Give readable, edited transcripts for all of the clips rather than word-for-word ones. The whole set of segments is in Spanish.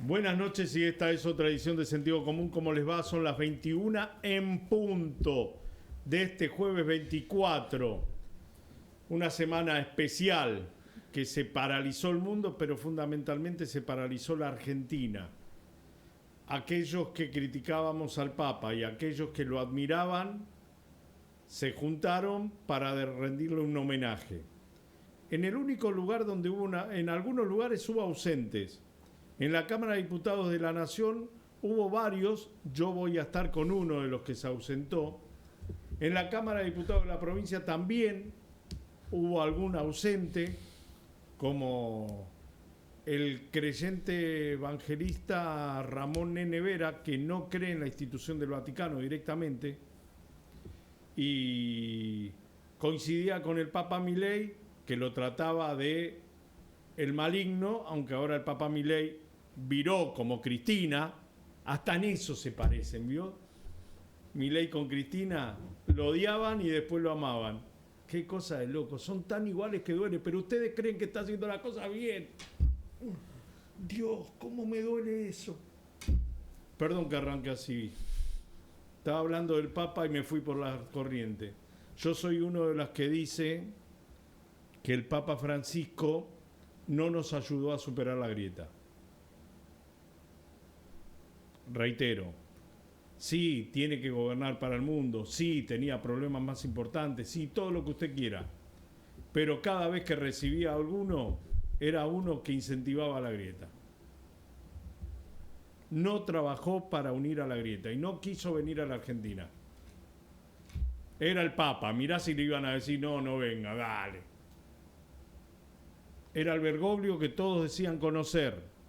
Buenas noches y esta es otra edición de Sentido Común. ¿Cómo les va? Son las 21 en punto de este jueves 24. Una semana especial que se paralizó el mundo, pero fundamentalmente se paralizó la Argentina. Aquellos que criticábamos al Papa y aquellos que lo admiraban se juntaron para rendirle un homenaje. En el único lugar donde en algunos lugares hubo ausentes. En la Cámara de Diputados de la Nación hubo varios, yo voy a estar con uno de los que se ausentó. En la Cámara de Diputados de la provincia también hubo algún ausente, como el creyente evangelista Ramón Nene Vera, que no cree en la institución del Vaticano directamente, y coincidía con el Papa Milei, que lo trataba de el maligno, aunque ahora el Papa Milei viró como Cristina, hasta en eso se parecen, ¿vio? Milei con Cristina lo odiaban y después lo amaban. Qué cosa de loco, son tan iguales que duele, pero ustedes creen que está haciendo la cosa bien. Dios, cómo me duele eso. Perdón que arranque así. Estaba hablando del Papa y me fui por la corriente. Yo soy uno de los que dice que el Papa Francisco no nos ayudó a superar la grieta. Reitero, sí, tiene que gobernar para el mundo, sí, tenía problemas más importantes, sí, todo lo que usted quiera. Pero cada vez que recibía a alguno, era uno que incentivaba la grieta. No trabajó para unir a la grieta y no quiso venir a la Argentina. Era el Papa, mirá si le iban a decir, no venga, dale. Era el Bergoglio que todos decían conocer.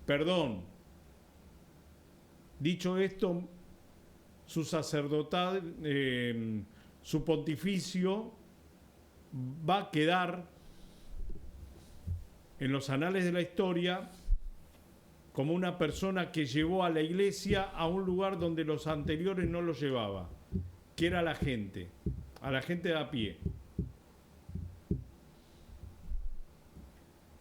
Perdón. Dicho esto, su sacerdotado, su pontificio va a quedar en los anales de la historia como una persona que llevó a la iglesia a un lugar donde los anteriores no lo llevaba, que era la gente, a la gente de a pie.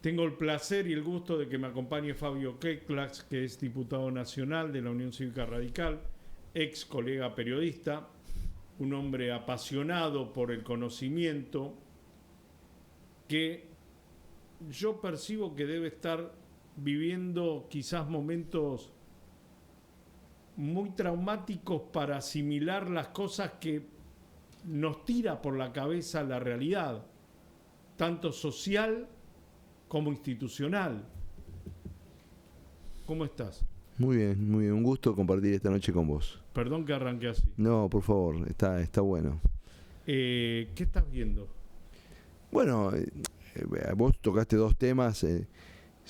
Tengo el placer y el gusto de que me acompañe Fabio Keklax, que es diputado nacional de la Unión Cívica Radical, ex colega periodista, un hombre apasionado por el conocimiento, que yo percibo que debe estar viviendo quizás momentos muy traumáticos para asimilar las cosas que nos tira por la cabeza la realidad, tanto social como institucional. ¿Cómo estás? Muy bien, un gusto compartir esta noche con vos. Perdón que arranqué así. No, por favor, está bueno. ¿Qué estás viendo? Bueno, vos tocaste dos temas,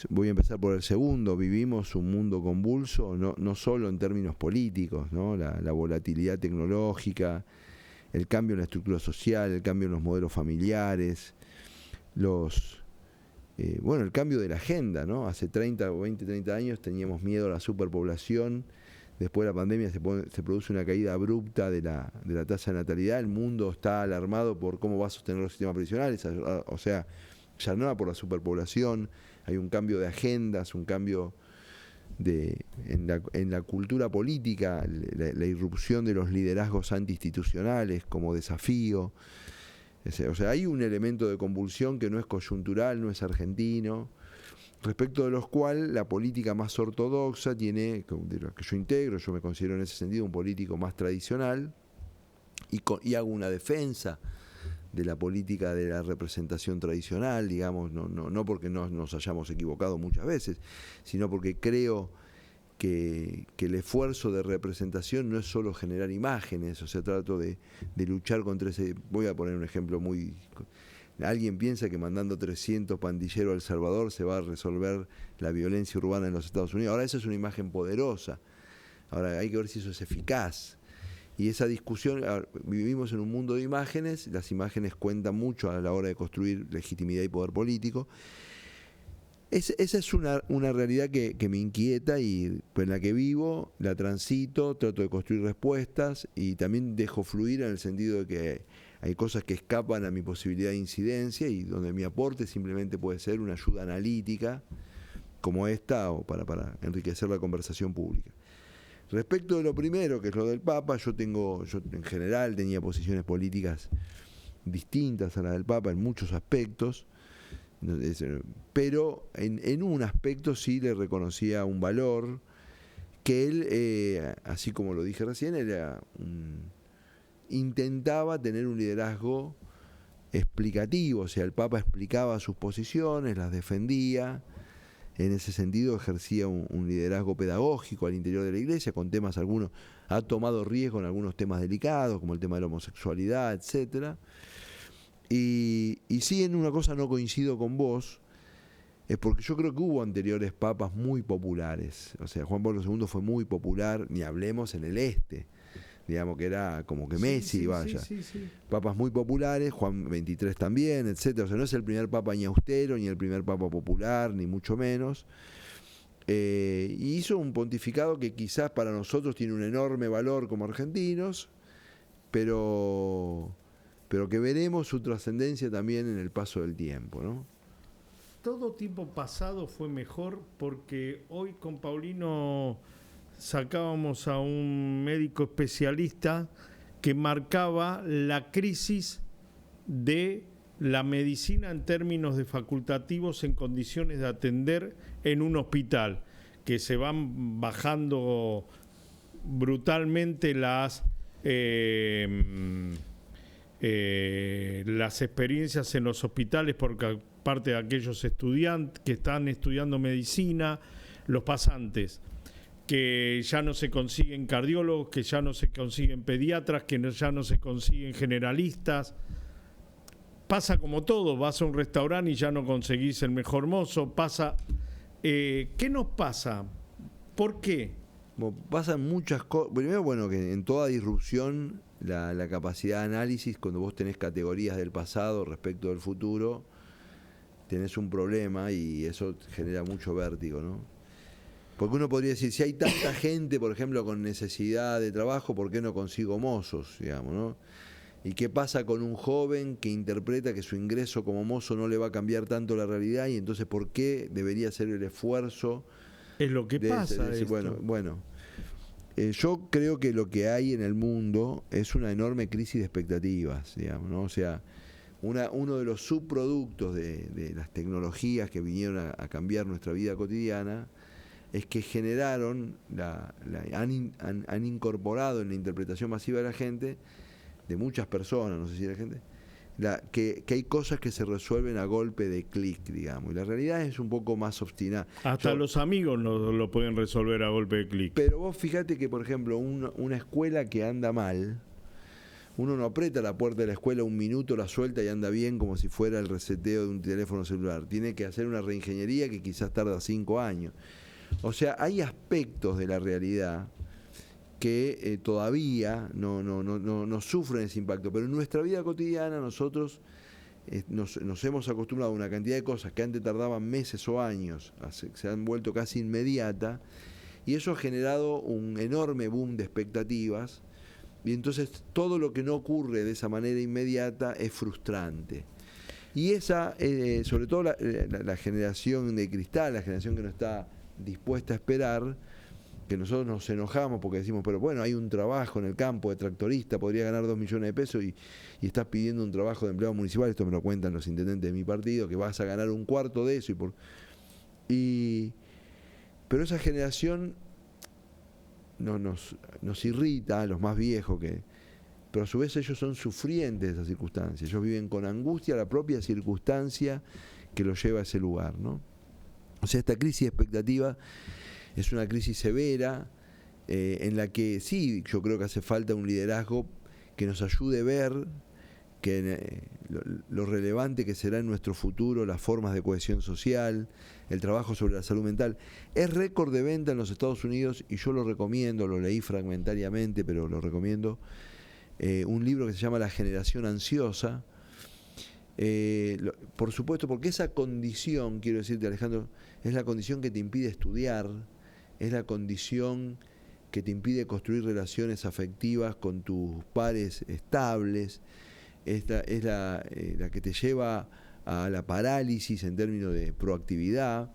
voy a empezar por el segundo. Vivimos un mundo convulso, no solo en términos políticos, ¿no? La volatilidad tecnológica, el cambio en la estructura social, el cambio en los modelos familiares, el cambio de la agenda, ¿no? Hace 30 años teníamos miedo a la superpoblación. Después de la pandemia se produce una caída abrupta de la tasa de natalidad. El mundo está alarmado por cómo va a sostener los sistemas previsionales, o sea, ya no por la superpoblación. Hay un cambio de agendas, un cambio en la cultura política, la irrupción de los liderazgos antiinstitucionales como desafío. O sea, hay un elemento de convulsión que no es coyuntural, no es argentino, respecto de los cuales la política más ortodoxa tiene, de la que yo integro, yo me considero en ese sentido un político más tradicional, y hago una defensa de la política de la representación tradicional, digamos, no porque nos hayamos equivocado muchas veces, sino porque creo que el esfuerzo de representación no es solo generar imágenes, o sea, trato de luchar contra ese. Voy a poner un ejemplo muy. Alguien piensa que mandando 300 pandilleros a El Salvador se va a resolver la violencia urbana en los Estados Unidos. Ahora, eso es una imagen poderosa. Ahora, hay que ver si eso es eficaz. Y esa discusión, vivimos en un mundo de imágenes, las imágenes cuentan mucho a la hora de construir legitimidad y poder político. Esa es una realidad que me inquieta y en la que vivo, la transito, trato de construir respuestas y también dejo fluir en el sentido de que hay cosas que escapan a mi posibilidad de incidencia y donde mi aporte simplemente puede ser una ayuda analítica como esta o para enriquecer la conversación pública. Respecto de lo primero, que es lo del Papa, yo en general tenía posiciones políticas distintas a las del Papa en muchos aspectos, pero en un aspecto sí le reconocía un valor, que él, así como lo dije recién, intentaba tener un liderazgo explicativo, o sea, el Papa explicaba sus posiciones, las defendía. En ese sentido ejercía un liderazgo pedagógico al interior de la Iglesia, con temas algunos, ha tomado riesgo en algunos temas delicados, como el tema de la homosexualidad, etcétera. Y sí, en una cosa no coincido con vos, es porque yo creo que hubo anteriores papas muy populares. O sea, Juan Pablo II fue muy popular, ni hablemos en el este, digamos que era como que Messi, vaya. Sí. Papas muy populares, Juan XXIII también, etcétera. O sea, no es el primer papa ni austero, ni el primer papa popular, ni mucho menos. Y hizo un pontificado que quizás para nosotros tiene un enorme valor como argentinos, pero que veremos su trascendencia también en el paso del tiempo, ¿no? Todo tiempo pasado fue mejor, porque hoy con Paulino sacábamos a un médico especialista que marcaba la crisis de la medicina en términos de facultativos en condiciones de atender en un hospital, que se van bajando brutalmente las experiencias en los hospitales por parte de aquellos estudiantes que están estudiando medicina, los pasantes, que ya no se consiguen cardiólogos, que ya no se consiguen pediatras, que ya no se consiguen generalistas. Pasa como todo, vas a un restaurante y ya no conseguís el mejor mozo. Pasa. ¿Qué nos pasa? ¿Por qué? Bueno, pasan muchas cosas. Primero, bueno, que en toda disrupción la capacidad de análisis, cuando vos tenés categorías del pasado respecto del futuro, tenés un problema y eso genera mucho vértigo, ¿no? Porque uno podría decir, si hay tanta gente, por ejemplo, con necesidad de trabajo, ¿por qué no consigo mozos, digamos, ¿no? ¿Y qué pasa con un joven que interpreta que su ingreso como mozo no le va a cambiar tanto la realidad y entonces por qué debería hacer el esfuerzo? Es lo que pasa. Bueno, yo creo que lo que hay en el mundo es una enorme crisis de expectativas, digamos, ¿no? O sea, uno de los subproductos de las tecnologías que vinieron a cambiar nuestra vida cotidiana es que generaron, han incorporado en la interpretación masiva de la gente, de muchas personas, no sé si de la gente, que hay cosas que se resuelven a golpe de clic, digamos, y la realidad es un poco más obstinada. Hasta los amigos no lo pueden resolver a golpe de clic. Pero vos fíjate que, por ejemplo, una escuela que anda mal, uno no aprieta la puerta de la escuela un minuto, la suelta y anda bien como si fuera el reseteo de un teléfono celular. Tiene que hacer una reingeniería que quizás tarda 5 años. O sea, hay aspectos de la realidad que todavía no sufren ese impacto, pero en nuestra vida cotidiana nosotros nos hemos acostumbrado a una cantidad de cosas que antes tardaban meses o años, se han vuelto casi inmediata, y eso ha generado un enorme boom de expectativas, y entonces todo lo que no ocurre de esa manera inmediata es frustrante. Y esa, sobre todo la generación de cristal, la generación que no está dispuesta a esperar, que nosotros nos enojamos porque decimos, pero bueno, hay un trabajo en el campo de tractorista, podría ganar 2 millones de pesos y estás pidiendo un trabajo de empleado municipal, esto me lo cuentan los intendentes de mi partido, que vas a ganar un cuarto de eso. Pero esa generación nos irrita, a los más viejos, pero a su vez ellos son sufrientes de esas circunstancias, ellos viven con angustia la propia circunstancia que los lleva a ese lugar, ¿no? O sea, esta crisis de expectativa es una crisis severa en la que sí, yo creo que hace falta un liderazgo que nos ayude a ver lo relevante que será en nuestro futuro, las formas de cohesión social, el trabajo sobre la salud mental. Es récord de venta en los Estados Unidos y yo lo recomiendo, lo leí fragmentariamente, pero lo recomiendo, un libro que se llama La generación ansiosa. Por supuesto, porque esa condición, quiero decirte, Alejandro, es la condición que te impide estudiar, es la condición que te impide construir relaciones afectivas con tus pares estables, es la que te lleva a la parálisis en términos de proactividad.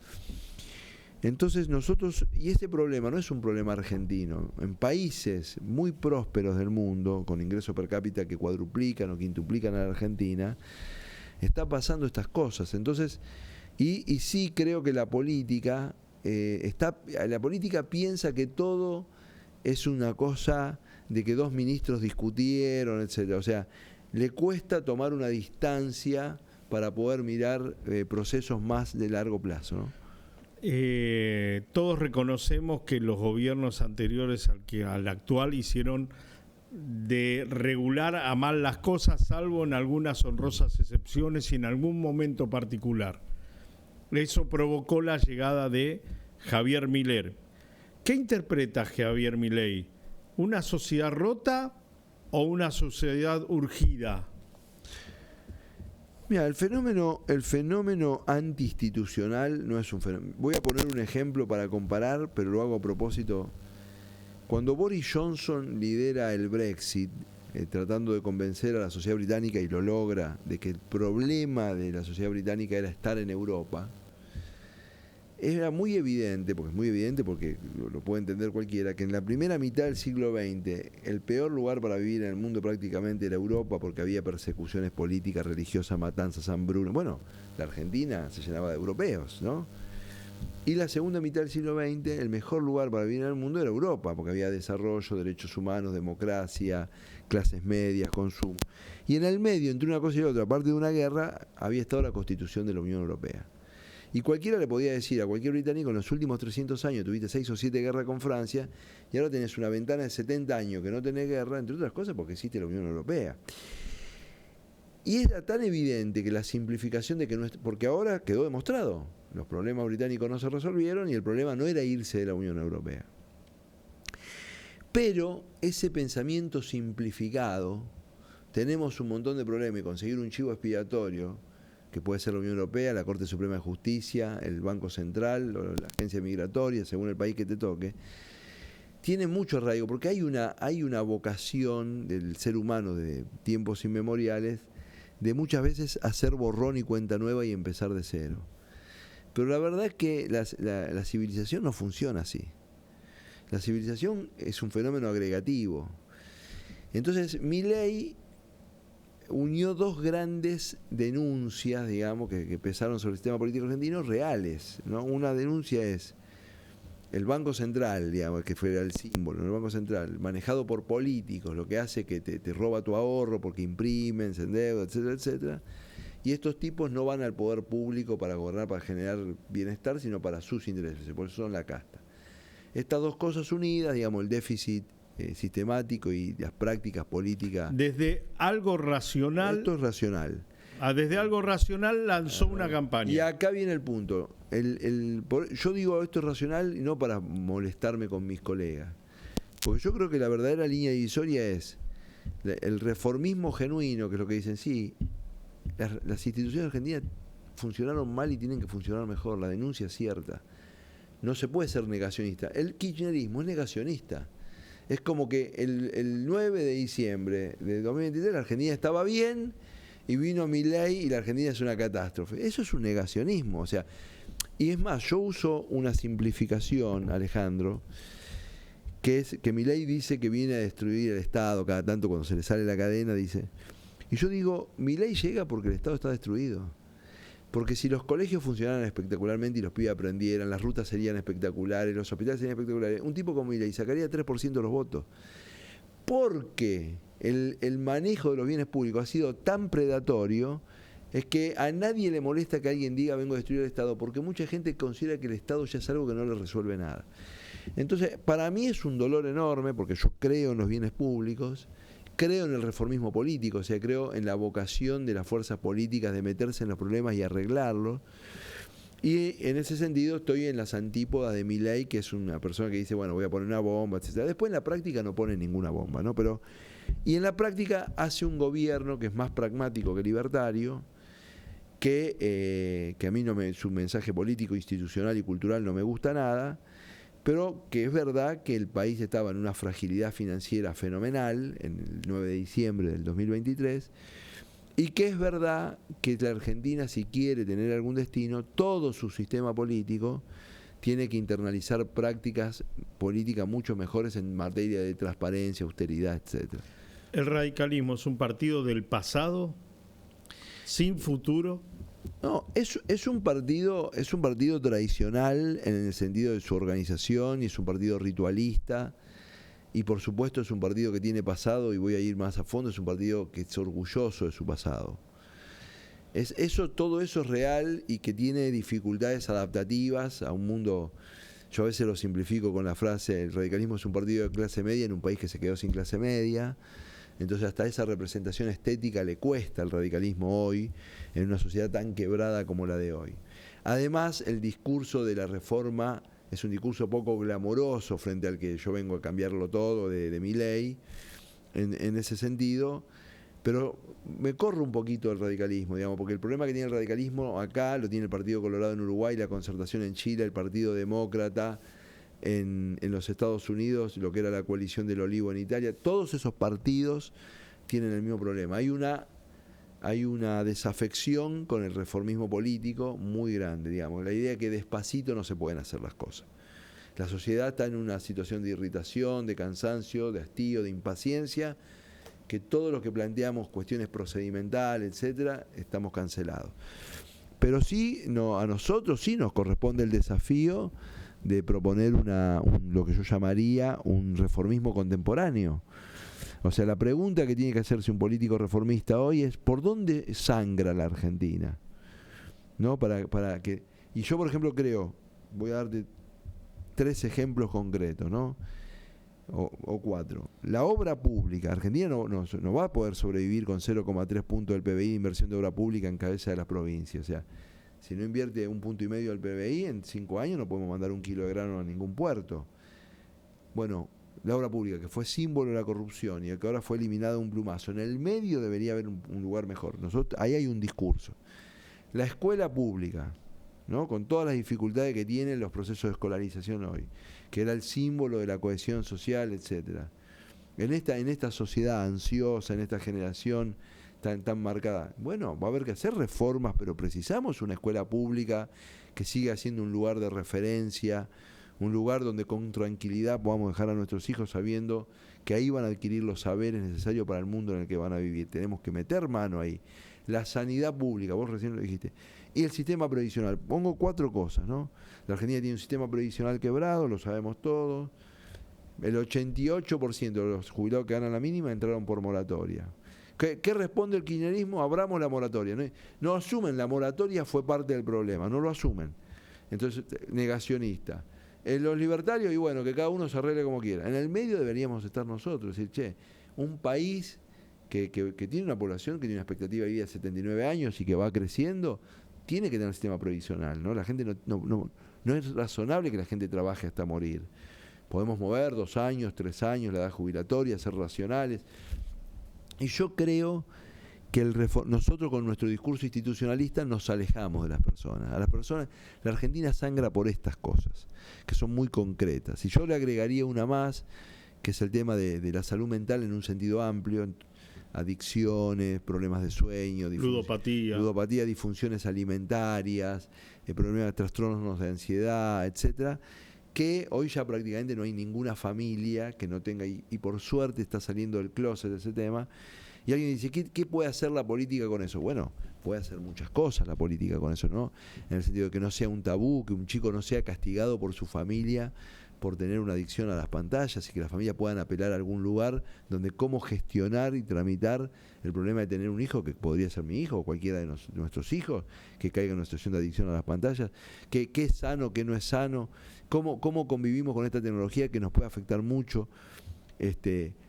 Entonces nosotros, y este problema no es un problema argentino, en países muy prósperos del mundo, con ingresos per cápita que cuadruplican o quintuplican a la Argentina, está pasando estas cosas. Entonces, y sí creo que la política, la política piensa que todo es una cosa de que dos ministros discutieron, etcétera. O sea, le cuesta tomar una distancia para poder mirar procesos más de largo plazo, ¿no? Todos reconocemos que los gobiernos anteriores al actual hicieron de regular a mal las cosas, salvo en algunas honrosas excepciones y en algún momento particular. Eso provocó la llegada de Javier Milei. ¿Qué interpreta Javier Milei? ¿Una sociedad rota o una sociedad urgida? Mira, el fenómeno antiinstitucional no es un fenómeno. Voy a poner un ejemplo para comparar, pero lo hago a propósito. Cuando Boris Johnson lidera el Brexit, tratando de convencer a la sociedad británica, y lo logra, de que el problema de la sociedad británica era estar en Europa, era muy evidente, porque lo puede entender cualquiera, que en la primera mitad del siglo XX el peor lugar para vivir en el mundo prácticamente era Europa, porque había persecuciones políticas, religiosas, matanzas, hambruna. Bueno, la Argentina se llenaba de europeos, ¿no? Y la segunda mitad del siglo XX el mejor lugar para vivir en el mundo era Europa, porque había desarrollo, derechos humanos, democracia, clases medias, consumo. Y en el medio, entre una cosa y otra, aparte de una guerra, había estado la Constitución de la Unión Europea. Y cualquiera le podía decir a cualquier británico, en los últimos 300 años tuviste 6 o 7 guerras con Francia, y ahora tenés una ventana de 70 años que no tenés guerra, entre otras cosas porque existe la Unión Europea. Y era tan evidente que la simplificación de que no es, porque ahora quedó demostrado, los problemas británicos no se resolvieron y el problema no era irse de la Unión Europea. Pero ese pensamiento simplificado, tenemos un montón de problemas y conseguir un chivo expiatorio, que puede ser la Unión Europea, la Corte Suprema de Justicia, el Banco Central, o la Agencia Migratoria, según el país que te toque, tiene mucho arraigo, porque hay una vocación del ser humano de tiempos inmemoriales de muchas veces hacer borrón y cuenta nueva y empezar de cero. Pero la verdad es que la civilización no funciona así. La civilización es un fenómeno agregativo. Entonces, Milei unió dos grandes denuncias, digamos, que pesaron sobre el sistema político argentino, reales, ¿no? Una denuncia es el Banco Central, digamos, que fue el símbolo, ¿no? El Banco Central, manejado por políticos, lo que hace que te roba tu ahorro porque imprimen, se endeudan, etcétera, etcétera. Y estos tipos no van al poder público para gobernar, para generar bienestar, sino para sus intereses, por eso son la casta. Estas dos cosas unidas, digamos, el déficit sistemático y las prácticas políticas. Desde algo racional. Esto es racional. Desde algo racional lanzó una campaña. Y acá viene el punto. Yo digo esto es racional y no para molestarme con mis colegas. Porque yo creo que la verdadera línea divisoria es el reformismo genuino, que es lo que dicen, sí, las instituciones argentinas funcionaron mal y tienen que funcionar mejor. La denuncia es cierta. No se puede ser negacionista. El kirchnerismo es negacionista. Es como que el 9 de diciembre de 2023 la Argentina estaba bien y vino Milei y la Argentina es una catástrofe. Eso es un negacionismo. O sea, y es más, yo uso una simplificación, Alejandro, que es que Milei dice que viene a destruir el Estado cada tanto cuando se le sale la cadena, dice. Y yo digo, Milei llega porque el Estado está destruido. Porque si los colegios funcionaran espectacularmente y los pibes aprendieran, las rutas serían espectaculares, los hospitales serían espectaculares, un tipo como Milei sacaría 3% de los votos. Porque el manejo de los bienes públicos ha sido tan predatorio, es que a nadie le molesta que alguien diga vengo a destruir el Estado, porque mucha gente considera que el Estado ya es algo que no le resuelve nada. Entonces, para mí es un dolor enorme, porque yo creo en los bienes públicos, creo en el reformismo político, o sea, creo en la vocación de las fuerzas políticas de meterse en los problemas y arreglarlos. Y en ese sentido estoy en las antípodas de Milei, que es una persona que dice, bueno, voy a poner una bomba, etc. Después en la práctica no pone ninguna bomba, ¿no? Y en la práctica hace un gobierno que es más pragmático que libertario, que a mí su mensaje político, institucional y cultural no me gusta nada, pero que es verdad que el país estaba en una fragilidad financiera fenomenal en el 9 de diciembre del 2023, y que es verdad que la Argentina, si quiere tener algún destino, todo su sistema político tiene que internalizar prácticas políticas mucho mejores en materia de transparencia, austeridad, etcétera. ¿El radicalismo es un partido del pasado, sin futuro? No, es un partido tradicional en el sentido de su organización, y es un partido ritualista, y por supuesto es un partido que tiene pasado, y voy a ir más a fondo, es un partido que es orgulloso de su pasado. Todo eso es real, y que tiene dificultades adaptativas a un mundo. Yo a veces lo simplifico con la frase: el radicalismo es un partido de clase media en un país que se quedó sin clase media. Entonces hasta esa representación estética le cuesta al radicalismo hoy, en una sociedad tan quebrada como la de hoy. Además, el discurso de la reforma es un discurso poco glamoroso frente al que yo vengo a cambiarlo todo de Milei, en ese sentido, pero me corro un poquito el radicalismo, digamos, porque el problema que tiene el radicalismo acá lo tiene el Partido Colorado en Uruguay, la Concertación en Chile, el Partido Demócrata en los Estados Unidos, lo que era la coalición del Olivo en Italia. Todos esos partidos tienen el mismo problema. Hay una desafección con el reformismo político muy grande, digamos. La idea es que despacito no se pueden hacer las cosas. La sociedad está en una situación de irritación, de cansancio, de hastío, de impaciencia, que todos los que planteamos cuestiones procedimentales, etcétera, estamos cancelados. Pero sí, a nosotros sí nos corresponde el desafío de proponer lo que yo llamaría un reformismo contemporáneo. O sea, la pregunta que tiene que hacerse un político reformista hoy es: ¿por dónde sangra la Argentina? ¿No? Y yo, por ejemplo, creo, voy a darte 3 ejemplos concretos, ¿no? O 4. La obra pública. Argentina no va a poder sobrevivir con 0,3 puntos del PBI de inversión de obra pública en cabeza de las provincias. O sea, si no invierte 1,5 puntos del PBI, en 5 años no podemos mandar 1 kilo de grano a ningún puerto. Bueno, la obra pública, que fue símbolo de la corrupción y que ahora fue eliminada de un plumazo, en el medio debería haber un lugar mejor. Ahí hay un discurso. La escuela pública, ¿no? Con todas las dificultades que tienen los procesos de escolarización hoy, que era el símbolo de la cohesión social, etcétera. En esta sociedad ansiosa, en esta generación tan marcada, bueno, va a haber que hacer reformas, pero precisamos una escuela pública que siga siendo un lugar de referencia, un lugar donde con tranquilidad podamos dejar a nuestros hijos sabiendo que ahí van a adquirir los saberes necesarios para el mundo en el que van a vivir. Tenemos que meter mano ahí. La sanidad pública, vos recién lo dijiste, y el sistema previsional. Pongo 4 cosas, ¿no? La Argentina tiene un sistema previsional quebrado, lo sabemos todos. El 88% de los jubilados que ganan la mínima entraron por moratoria. ¿Qué responde el kirchnerismo? Abramos la moratoria. No asumen, la moratoria fue parte del problema, no lo asumen. Entonces, negacionista. Los libertarios, y bueno, que cada uno se arregle como quiera. En el medio deberíamos estar nosotros, decir, un país que tiene una población que tiene una expectativa de vida de 79 años y que va creciendo, tiene que tener un sistema previsional, ¿no? La gente no es razonable que la gente trabaje hasta morir. Podemos mover 2 años, 3 años la edad jubilatoria, ser racionales. Y yo creo que nosotros con nuestro discurso institucionalista nos alejamos de las personas. La Argentina sangra por estas cosas, que son muy concretas. Y yo le agregaría una más, que es el tema de la salud mental en un sentido amplio: adicciones, problemas de sueño, ludopatía, disfunciones alimentarias, problemas, trastornos de ansiedad, etcétera, que hoy ya prácticamente no hay ninguna familia que no tenga, y por suerte está saliendo del closet ese tema. Y alguien dice, ¿qué puede hacer la política con eso? Bueno, puede hacer muchas cosas la política con eso, ¿no? En el sentido de que no sea un tabú, que un chico no sea castigado por su familia por tener una adicción a las pantallas, y que las familias puedan apelar a algún lugar donde cómo gestionar y tramitar el problema de tener un hijo, que podría ser mi hijo o cualquiera de nuestros hijos, que caiga en una situación de adicción a las pantallas, qué es sano, qué no es sano, cómo convivimos con esta tecnología que nos puede afectar mucho,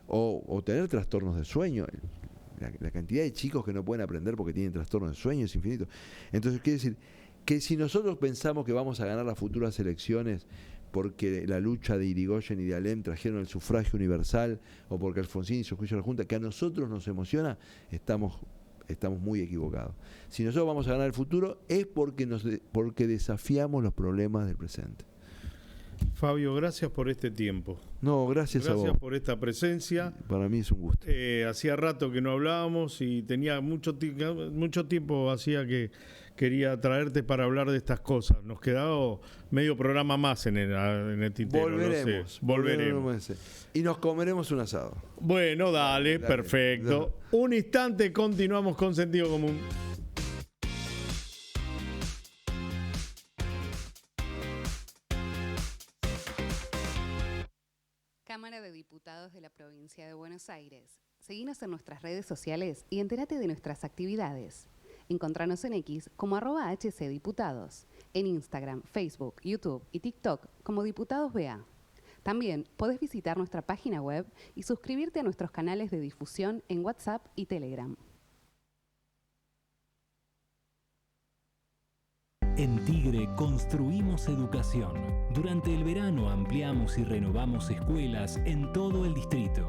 o tener trastornos de sueño. La cantidad de chicos que no pueden aprender porque tienen trastornos de sueño es infinito. Entonces, quiere decir que si nosotros pensamos que vamos a ganar las futuras elecciones porque la lucha de Irigoyen y de Alem trajeron el sufragio universal, o porque Alfonsín hizo juicio a la Junta, que a nosotros nos emociona, estamos muy equivocados. Si nosotros vamos a ganar el futuro es porque desafiamos los problemas del presente. Fabio, gracias por este tiempo. No, gracias a vos. Gracias por esta presencia. Para mí es un gusto. Hacía rato que no hablábamos y tenía mucho tiempo hacía que quería traerte para hablar de estas cosas. Nos quedaba medio programa más en el tintero. Volveremos. Y nos comeremos un asado. Bueno, dale. Perfecto. Dale. Un instante, continuamos con Sentido Común. Cámara de Diputados de la Provincia de Buenos Aires. Seguinos en nuestras redes sociales y entérate de nuestras actividades. Encontranos en X como @HCDiputados, en Instagram, Facebook, YouTube y TikTok como Diputados BA. También podés visitar nuestra página web y suscribirte a nuestros canales de difusión en WhatsApp y Telegram. En Tigre construimos educación. Durante el verano ampliamos y renovamos escuelas en todo el distrito.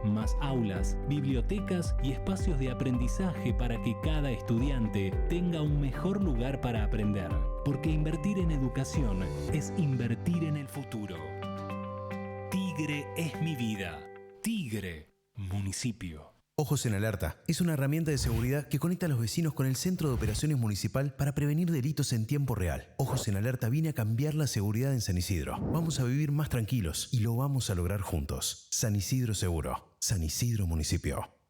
Más aulas, bibliotecas y espacios de aprendizaje para que cada estudiante tenga un mejor lugar para aprender. Porque invertir en educación es invertir en el futuro. Tigre es mi vida. Tigre, municipio. Ojos en Alerta es una herramienta de seguridad que conecta a los vecinos con el Centro de Operaciones Municipal para prevenir delitos en tiempo real. Ojos en Alerta viene a cambiar la seguridad en San Isidro. Vamos a vivir más tranquilos y lo vamos a lograr juntos. San Isidro Seguro. San Isidro Municipio.